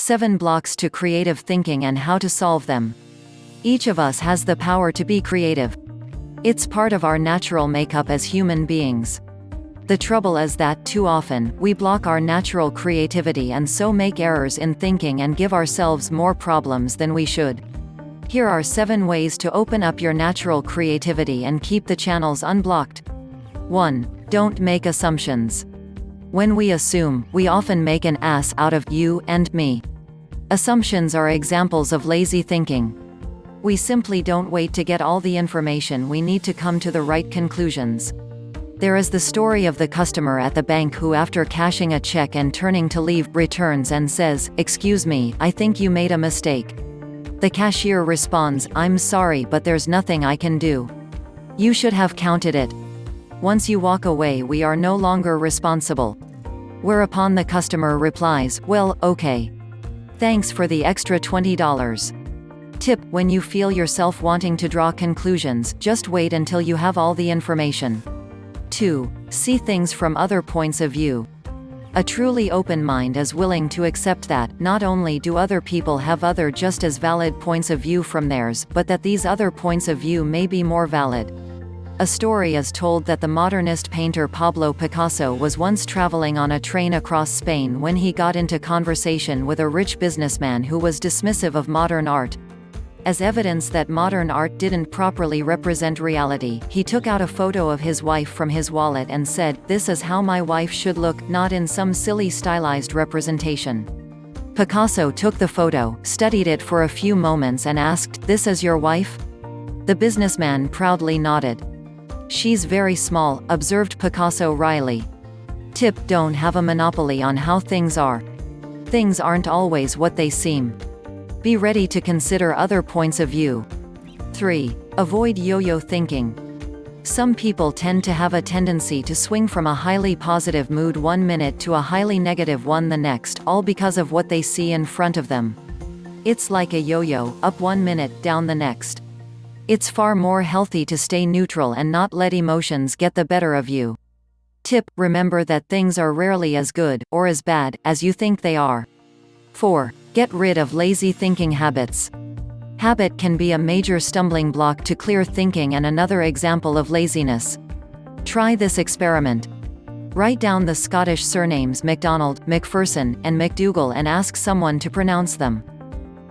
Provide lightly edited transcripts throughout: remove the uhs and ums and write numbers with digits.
7 blocks to creative thinking and how to solve them. Each of us has the power to be creative. It's part of our natural makeup as human beings. The trouble is that, too often, we block our natural creativity and so make errors in thinking and give ourselves more problems than we should. Here are 7 ways to open up your natural creativity and keep the channels unblocked. 1. Don't make assumptions. When we assume, we often make an ass out of you and me. Assumptions are examples of lazy thinking. We simply don't wait to get all the information we need to come to the right conclusions. There is the story of the customer at the bank who, after cashing a check and turning to leave, returns and says, "Excuse me, I think you made a mistake." The cashier responds, "I'm sorry, but there's nothing I can do. You should have counted it." Once you walk away, we are no longer responsible. Whereupon the customer replies, "Well, okay. Thanks for the extra $20. Tip: when you feel yourself wanting to draw conclusions, just wait until you have all the information. 2. See things from other points of view. A truly open mind is willing to accept that, not only do other people have other just as valid points of view from theirs, but that these other points of view may be more valid. A story is told that the modernist painter Pablo Picasso was once traveling on a train across Spain when he got into conversation with a rich businessman who was dismissive of modern art. As evidence that modern art didn't properly represent reality, he took out a photo of his wife from his wallet and said, "This is how my wife should look, not in some silly stylized representation." Picasso took the photo, studied it for a few moments and asked, "This is your wife?" The businessman proudly nodded. "She's very small," observed Picasso wryly. Tip: don't have a monopoly on how things are. Things aren't always what they seem. Be ready to consider other points of view. 3. Avoid yo-yo thinking. Some people tend to have a tendency to swing from a highly positive mood one minute to a highly negative one the next, all because of what they see in front of them. It's like a yo-yo, up one minute, down the next. It's far more healthy to stay neutral and not let emotions get the better of you. Tip: remember that things are rarely as good, or as bad, as you think they are. 4. Get rid of lazy thinking habits. Habit can be a major stumbling block to clear thinking and another example of laziness. Try this experiment. Write down the Scottish surnames MacDonald, McPherson, and McDougall and ask someone to pronounce them.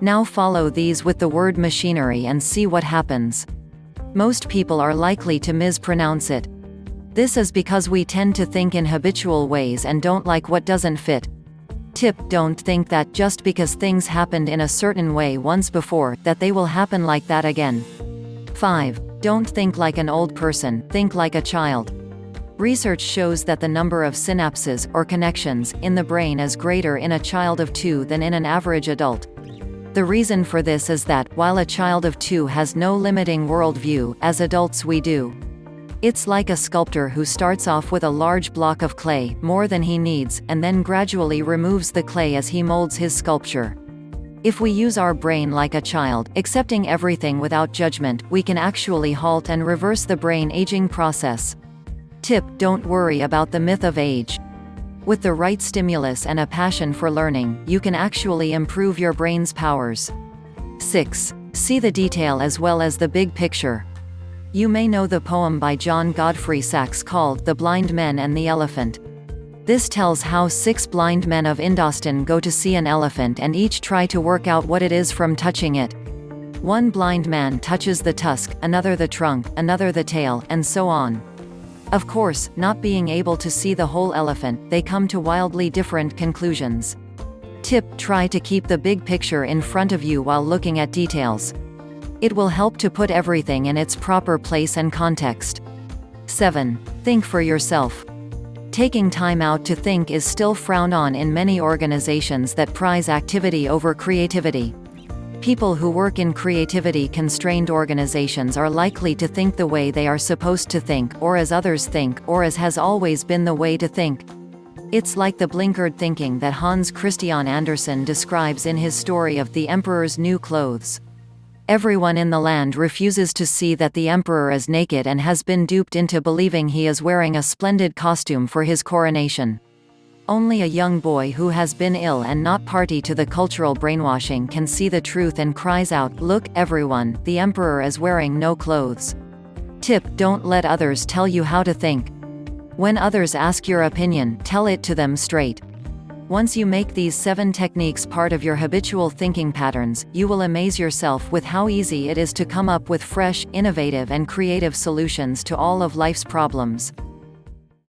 Now follow these with the word machinery and see what happens. Most people are likely to mispronounce it. This is because we tend to think in habitual ways and don't like what doesn't fit. Tip: don't think that just because things happened in a certain way once before, that they will happen like that again. 5. Don't think like an old person, think like a child. Research shows that the number of synapses, or connections, in the brain is greater in a child of 2 than in an average adult. The reason for this is that, while a child of 2 has no limiting worldview, as adults we do. It's like a sculptor who starts off with a large block of clay, more than he needs, and then gradually removes the clay as he molds his sculpture. If we use our brain like a child, accepting everything without judgment, we can actually halt and reverse the brain aging process. Tip: don't worry about the myth of age. With the right stimulus and a passion for learning, you can actually improve your brain's powers. 6. See the detail as well as the big picture. You may know the poem by John Godfrey Saxe called The Blind Men and the Elephant. This tells how 6 blind men of Indostan go to see an elephant and each try to work out what it is from touching it. One blind man touches the tusk, another the trunk, another the tail, and so on. Of course, not being able to see the whole elephant, they come to wildly different conclusions. Tip: try to keep the big picture in front of you while looking at details. It will help to put everything in its proper place and context. 7. Think for yourself. Taking time out to think is still frowned on in many organizations that prize activity over creativity. People who work in creativity-constrained organizations are likely to think the way they are supposed to think, or as others think, or as has always been the way to think. It's like the blinkered thinking that Hans Christian Andersen describes in his story of The Emperor's New Clothes. Everyone in the land refuses to see that the emperor is naked and has been duped into believing he is wearing a splendid costume for his coronation. Only a young boy who has been ill and not party to the cultural brainwashing can see the truth and cries out, "Look, everyone, the emperor is wearing no clothes." Tip: don't let others tell you how to think. When others ask your opinion, tell it to them straight. Once you make these 7 techniques part of your habitual thinking patterns, you will amaze yourself with how easy it is to come up with fresh, innovative and creative solutions to all of life's problems.